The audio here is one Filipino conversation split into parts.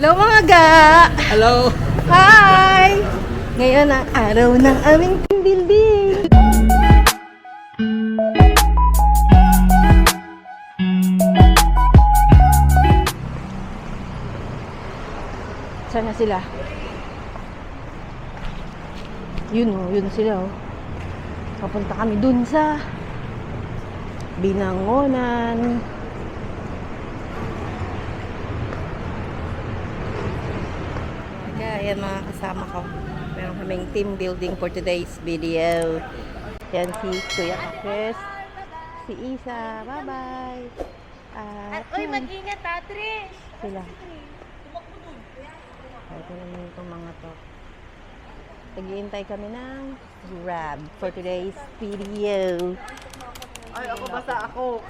Hello mga ga! Hello! Hi! Ngayon ang araw ng aming team building. Saan na sila? Yun sila oh. Papunta kami dun sa Binangonan. Ayan mga kasama ko. Meron kaming team building for today's video. Yan si Kuya Chris, si Isa, bye-bye. At Uy, mag-ingat ha, Trish! sila. Ito naman itong mga to. Naghihintay kami ng Grab for today's video. Ay, ako basta ako.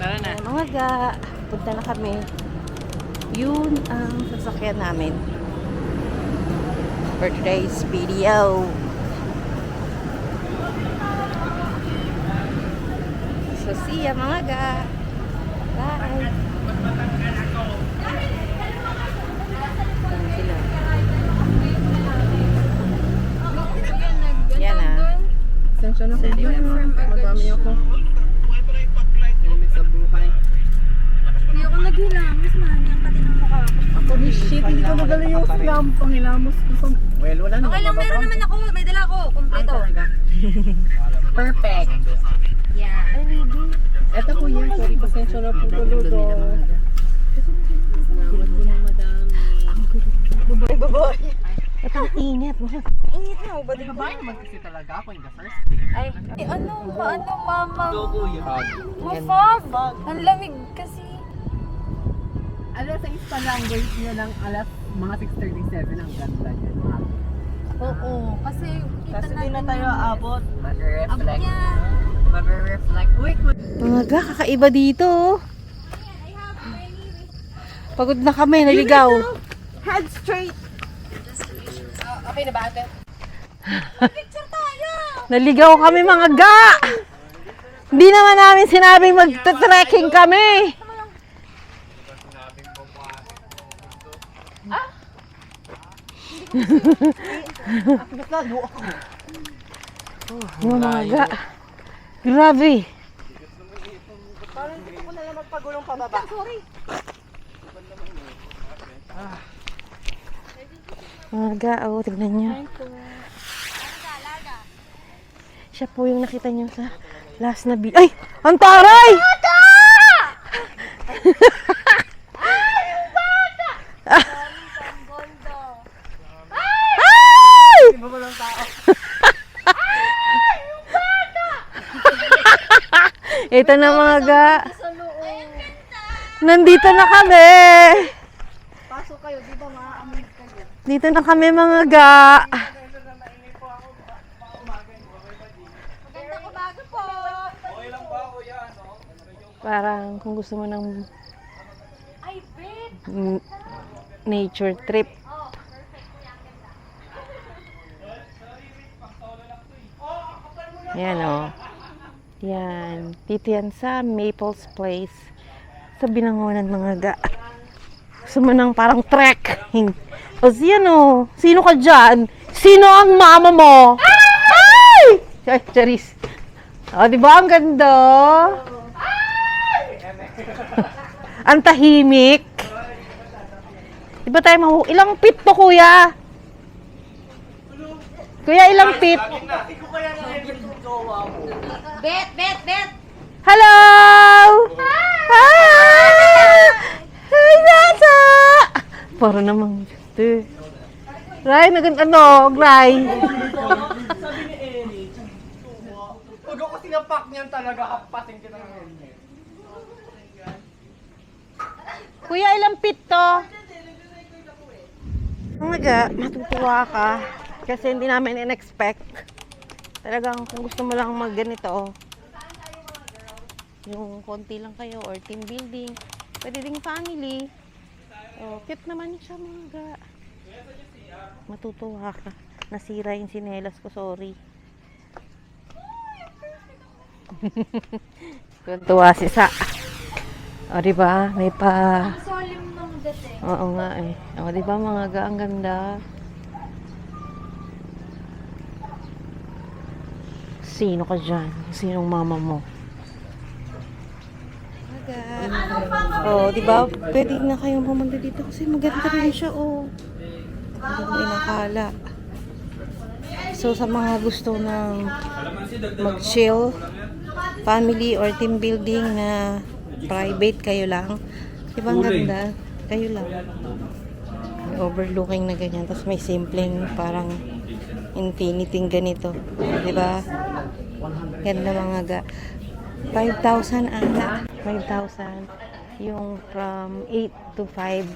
Tara na. Ayan, mga ga, punta na kami. Yun ang sasakyan namin for today's video. So, see ya mga ga. Bye. Ayan sila. Yan ah. Sensya na ko. Madami ako. Sa buhay. Hindi ako naghilamos, man. Ang pati ng mukha ko. Ako ni shit, hindi ko nadala yung slam. Panghilamos ko. Well, wala naman. Okay lang, meron naman ako. May dala ako. Kompleto. Perfect. Yeah. Ay, Libby. Eto po yan. Sorry, pasensya na po tuludo. Salamat po ng madami. Baboy. Ito ang init. Init na. Ba diba? Babae naman kasi talaga ako in the first. Ay, ano, mama? Logo yun. Mafab. Ang lamig kasi. Alas 6 pa lang, guys nyo lang alas mga 6:37 ang ganda niya. Oo. Kasi kita Kasi natin. di na tayo abot. Abot Mag-reflect. yan. Mag-reflect. Wait, Mga ga, kakaiba dito. Pagod na kami, naligaw. head straight. Okay na ba ate? Picture tayo! Naligaw kami mga ga. Hindi naman namin sinabing magta-trekking kami. Mga ga. Grabe. Parang hindi ko na lang magpagulong pababa. Sorry. Mga ga, oh, tignan nyo. Siya po yung nakita nyo sa last na video. Ay! Ang taray! Ay! Hindi ba walang tao? Ito na mga ga. Sa loob. Nandito na kami. Pasok kayo, di ba maaamoy kayo? Dito na kami mga ga. Maganda ko bago po. Parang kung gusto mo ng Ay, babe. nature trip. Yan o. Yan. Dito yan sa Maples Place. Sa Binangonan mga ga. Gusto mo ng parang trekking. O siyan o. Sino ka dyan? Sino ang mama mo? Ay! Ay, Charis. O, diba ang ganda? Ang tahimik. Diba tayo ilang feet to, kuya? Kuya, ilang feet? Bet. Hello! Hi! Hi, Sasa! Para namang gusto. Ray, Ray. Sabi ni Eric. Pag ako sinapak niyan talaga, hapating kita ng helmet. Kuya, ilang feet to? Mga ga, matutuwa ka. Kasi hindi namin in-expect. Talagang kung gusto mo lang mag-ganito, yung konti lang kayo or team building, pwede ding family. So, cute naman siya mga ga. Matutuwa ka. Nasira yung sinelas ko, sorry. Tuwa si Sa. O, diba? May pa... Solim ng dagat eh. Oo nga eh. O, di ba mga ga, ang ganda. Sino ka dyan? Sinong mama mo? Oh, di ba? Pwede na kayong pumunta dito kasi maganda rin siya, oh. Maganda yung nakala. So, sa mga gusto ng mag-chill, family or team building na private, kayo lang. Di ba ang ganda? Kayo lang. May overlooking na ganyan. Tapos may simpleng parang infinity ganito. Di ba? Ganda mga ga. 5,000 ata. 5,000. Yung from 8 to 5.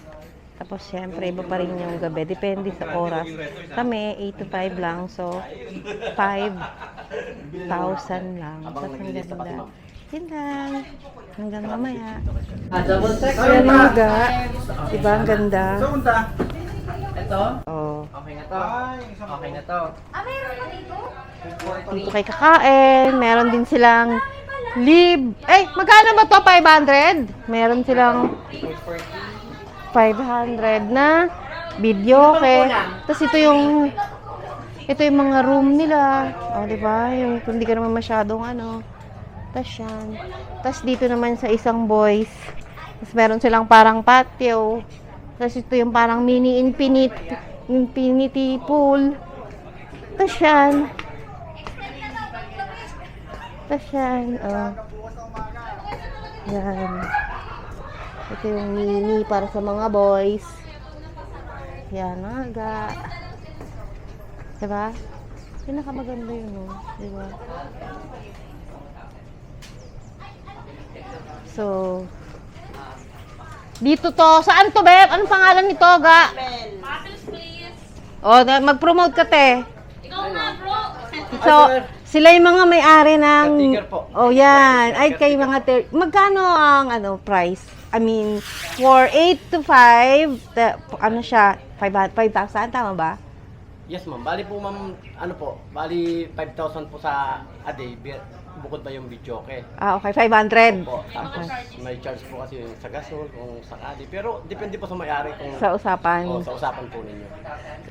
Tapos syempre, iba pa rin yung gabi. Depende sa oras. Kami, 8 to 5 lang. So, 5,000 lang. Tapos ang ganda. Yun lang. Hanggang mamaya. Double check. Ayan mga ga. Diba ang ganda? Ito? Oh. Okay na to. Okay na to. Ah, mayroon pa dito? Dito kay kakain. Meron din silang lib. Eh, magkano ba to? 500? Meron silang 500 na video. Okay. Tapos ito yung mga room nila. O, di ba? Yung hindi ka naman masyadong ano. Tapos yan. Tapos dito naman sa isang boys. Tapos meron silang parang patio. Tapos ito yung parang mini infinity pool. Tapos yan. Tapos yan. Oh. Yan. Ito yung mini para sa mga boys. Yan, aga. Diba? Pinakamaganda yun, no? Diba? So, dito to. Saan to, Beb? Anong pangalan nito, ga? Bottles, please. O, mag-promote ka, te. Ikaw na, bro. So, sila yung mga may-ari ng... Caretaker po. Oh, yan. Ay, kay mga... Magkano ang, price? I mean, for 8 to 5, ano siya? 5,000, tama ba? Yes, ma'am. Bali po, ma'am, ano po, bali 5,000 po sa a day, bukod ba yung video, okay? Ah, okay. 500. Po, tapos may charge po kasi yung sa gasol, kung sakali. Pero depende po sa may-ari kung... Sa usapan. sa usapan po ninyo.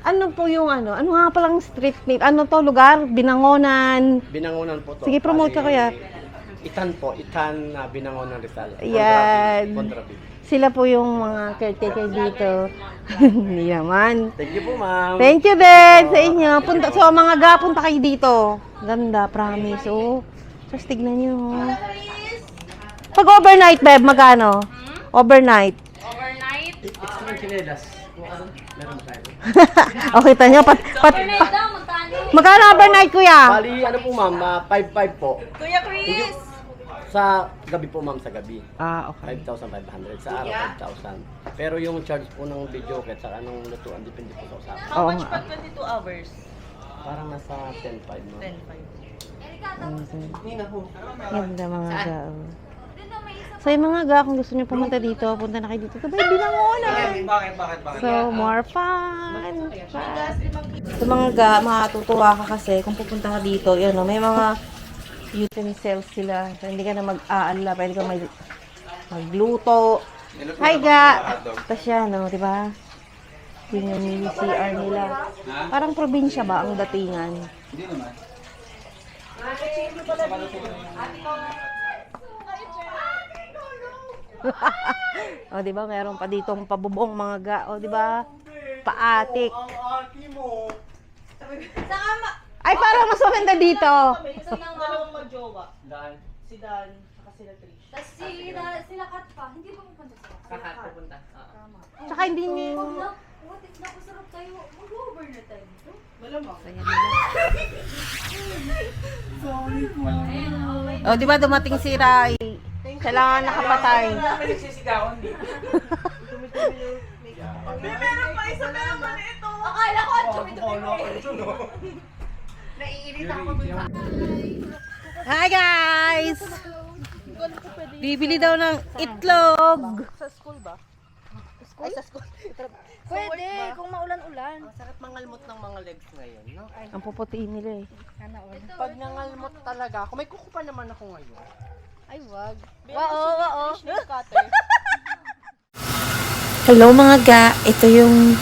Ano po yung ano? Ano nga palang street name? Ano to lugar? Binangonan. Binangonan po to. Sige, promote ka kaya. Itan po, Itan na Binangonan Rizal. Yan. Kontrabi. Sila po yung mga caretaker dito. Hindi naman. Thank you po, ma'am. Thank you din sa inyo. Punta, so, mga ga, punta kayo dito. Ganda, promise. Oh. Tapos tignan nyo. Oh. Pag overnight, Beb, magkano? Overnight. Overnight. Extra chinelas. Meron tayo. O, kita nyo. Overnight daw, magkano? Magkano overnight, kuya? Bali, ano po, ma'am, 5,500 po. Kuya Chris. Sa gabi po, ma'am, sa gabi. Ah, okay. 5,500. Sa araw, 5,000. Pero yung charge po ng video kit sa anong lutuan, depende po sa usapan. Oo nga. 22 hours? Parang nasa 10,500, ma'am. 10.5. Nina po. Ganda mga ga. Oh. So, yung mga ga, kung gusto nyo pumunta dito, punta na kayo dito. Sabay, Binangonan. Bakit? So, more fun. So, mga ga, matutuwa ka kasi kung pupunta ka dito, yun, no, may mga utensils sila. So, hindi ka na mag-aala. Pwede ka magluto. Hi, ga! Tapos yan, no, di ba? Yun yung mini CR nila. Parang probinsya ba ang datingan? Hindi naman. O, di ba? Meron pa ditong pabubong mga ga. O, di ba? Paatik. Ay, parang mas maganda dito. Isa nang dalawang magjowa. Dan. Si Dan, saka sila Trish. Tapos sila Kat pa. Hindi ba pupunta sila? Kakat pupunta. Tsaka hindi niyo. What if napasarap tayo? Mag-over na tayo dito. Malamang. O, di ba dumating si Rai? Siya lang ang nakapatay. Nagsisigawan din. Meron pa isa, meron pa na ito. Akala ko ang chumi-chumi. Naiirita ako dun sa... Hi guys! Bibili daw ng itlog. Sa school ba? Ay, sa school. Pwede, kung maulan-ulan. Masarap mangalmot ng mga legs ngayon, no? Ang puputiin nila eh. Pag nangalmot talaga, kung may kukupa naman ako ngayon. Ay, wag. Oo. Snake cutter. Hello mga ga, ito yung,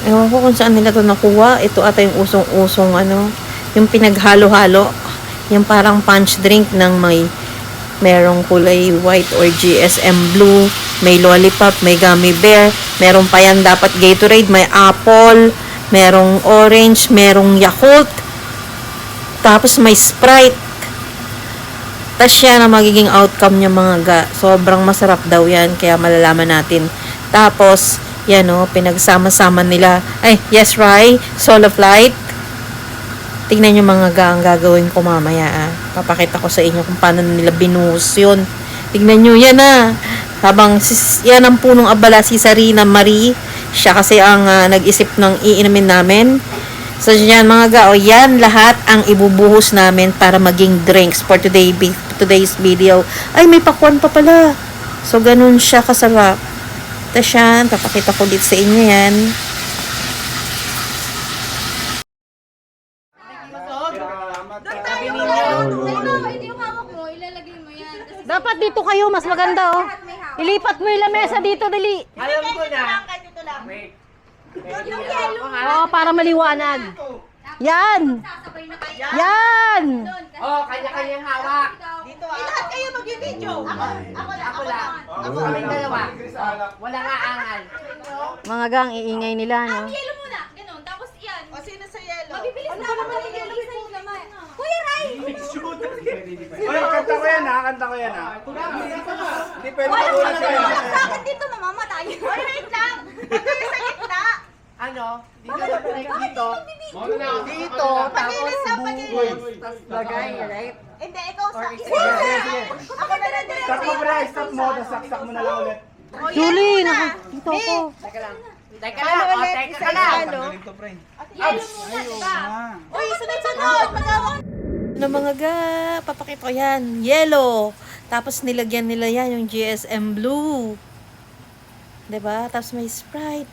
ewan ko kung saan nila to nakuha. Ito ata yung usong-usong yung pinaghalo-halo. Yung parang punch drink ng merong kulay white or GSM blue, may lollipop, may gummy bear, merong pa yan dapat Gatorade, may apple, merong orange, merong Yakult, tapos may Sprite. Tapos yan ang magiging outcome niya mga ga. Sobrang masarap daw yan, kaya malalaman natin. Tapos, yan o, pinagsama-sama nila. Ay, yes, Rai, Solo Flight. Tingnan nyo mga ga, ang gagawin ko mamaya. Papakita ko sa inyo kung paano nila binuhos yun. Tingnan nyo, yan Habang, yan ang punong abala, si Sarina Marie. Siya kasi ang nag-isip ng iinumin namin. So, yan mga ga, yan lahat ang ibubuhos namin para maging drinks for today's video. Ay, may pakwan pa pala. So, ganun siya kasarap. Tapos yan, papakita ko dito sa inyo yan. Hindi yung hawak mo, ilalagay mo yan. Kasi Dapat dito kayo, mas maganda oh. Ilipat mo yung lamesa dito, dali. Alam ko na. Dito lang. Wait. Oh, para maliwanag. Yan! sasabay na kayo. Yan! Oh, kanya-kanyang hawak. Dito lahat kayo mag-video. Ako lang. Ako kaming dalawa. Wala nga angal. Mga gang, iingay nila, no? Yelo muna, ganun. Tapos yan. O sino sa yellow? Mabibilis na naman yung yelo isa yung laman. Kuya Ray! Oy, kanta ko yan kanta ko yan Hindi pwede magulat kayo. Bakit dito mamamatay? Oy, wait lang. Dito yung sa gitna. Ano? Dito. Dito. Pagilid na, pagilid. Lagay, right? Hindi, ikaw sa... Sige. Ako na lang direct. Stop mo pala, stop mo. Tapos saksak mo na lang ulit. Julie, dito ako. Teka lang. Teka lang. Teka ka lang. Yelo muna, diba? Uy, sunod-sunod. Mag-awang. Ano mga ga, papakita ko yan. Yellow. Tapos nilagyan nila yan yung GSM blue. 'Di ba? Tapos may Sprite.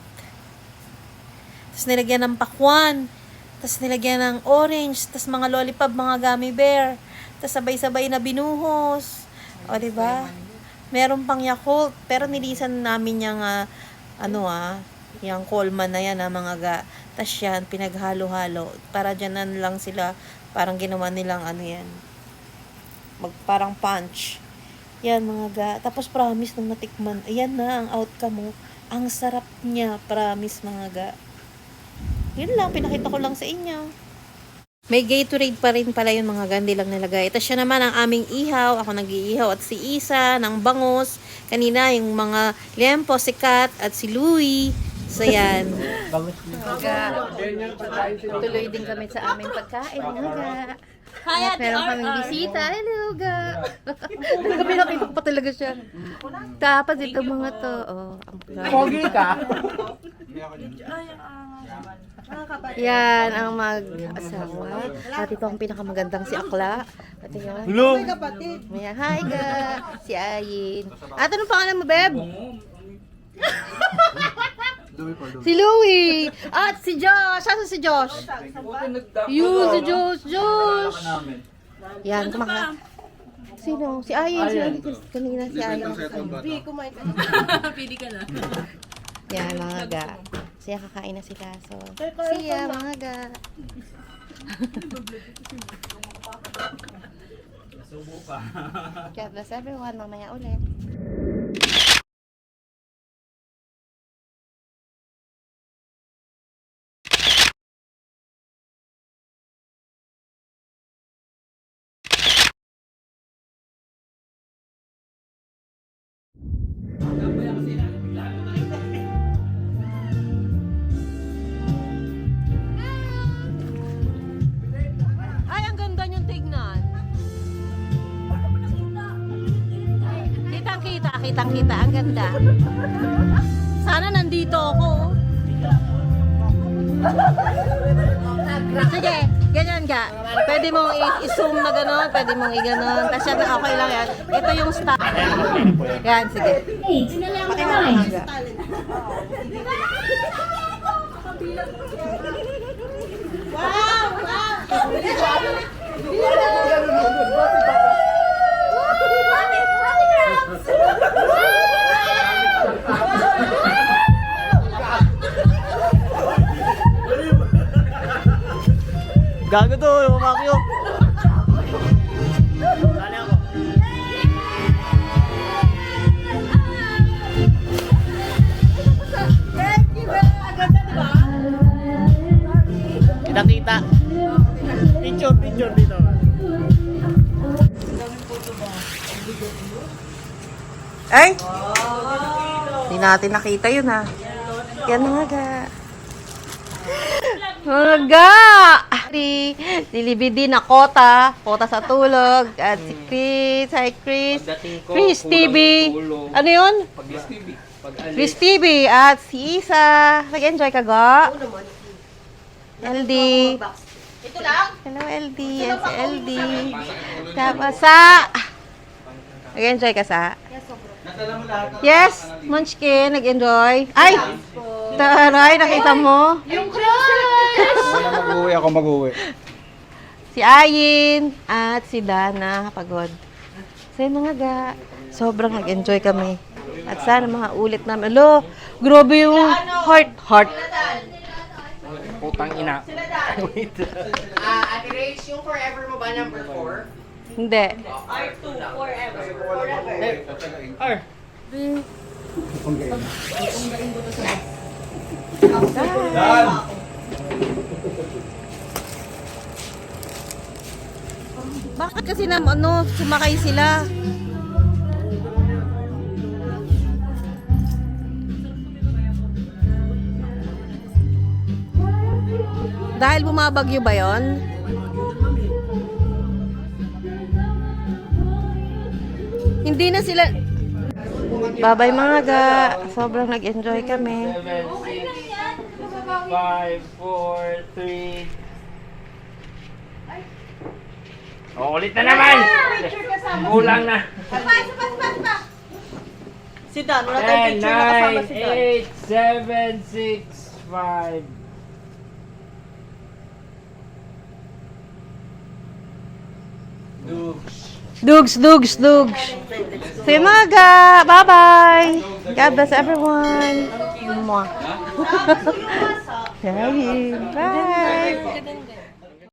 Tapos nilagyan ng pakwan. Tapos nilagyan ng orange. Tapos mga lollipop, mga gummy bear. Tapos sabay-sabay na binuhos. O, 'di ba? Meron pang Yakult. Pero nilisan namin yung, yung Coleman na yan, mga ga. Tapos yan, pinaghalo-halo. Para dyan lang sila, parang ginawa nilang yan. Parang punch. Yan, mga ga. Tapos promise nung natikman, ayan na ang outcome mo. Ang sarap niya, promise, mga ga. Yun lang, pinakita ko lang sa inyo. May Gatorade pa rin pala yung mga gandi lang nilagay. Tapos siya naman ang aming ihaw. Ako nag-iihaw at si Isa ng bangus. Kanina yung mga Lempo, si Kat at si Louie. So yan. Tuloy din kami sa aming pagkain. Mga Kaya, meron kaming bisita. Hello, ga. Kami nakita pa talaga siya. Tapos ito mga to. Oh, ang Pogi ka. yan ang mag-asawa. At ito ang pinakamagandang si Akla. At yun. Hello. Maya, hi ga. Si Ayin. At anong pangalan mo, Beb? Si Louie. At si Josh. Saan si Josh? Yun, si Josh. Josh. Yan, kumaka. Sino? Si Ayin. Si Ayin. Kanina si Ayin. Pili ka na. Yan, mga ga. Siya kakain na sila. So, siya, mga ga. God bless everyone. Mamaya ulit. Ay, ang ganda niyong tignan. Kitang-kita, kitang-kita. Ang ganda. Sana nandito ako. Sige, ganyan ka. Pwede mong i-zoom na gano'n, pwede mong i-gano'n. Tapos yan, okay lang yan. Ito yung stop. Yan, sige. Pakita. Gago to, mamakyo. Sali ako. Kita-kita. Picture dito. Ay! Hindi natin nakita yun ha. Yan mga ga. Mga ga! Si Libidi na Kota sa tulog. At si Chris. Hi Chris. Chris TV. Ano yun? Chris TV. At si Isa. Nag-enjoy ka ga? LD. Ito lang. Hello LD. Yan si LD. Tapos sa... Nag-enjoy ka sa? Yes, Munchkin, nag-enjoy. Ay! Taray, nakita mo? Yung crush! Mag-uwi ako, mag-uwi. Si Ayin at si Dana, pagod. Sa mga ga, sobrang nag-enjoy kami. At sana mga ulit namin. Alo, grabe yung heart. Putang ina. Ate Rach, yung forever mo ba number 4? Hindi. R2, forever. Ar. Bakit kasi sumakay sila? Dahil bumabagyo ba yon? Hindi na sila... Bye-bye mga ga. Sobrang nag-enjoy kami. 7, 6, 5, 4, 3. Oh, ulit na naman! Kulang na. Si Dan, wala tayong 10, picture na kasama si Dan. 9, 8, 7, 6, 5. Dugs. See you mga ga. Bye-bye. God bless everyone. Mwah. Bye.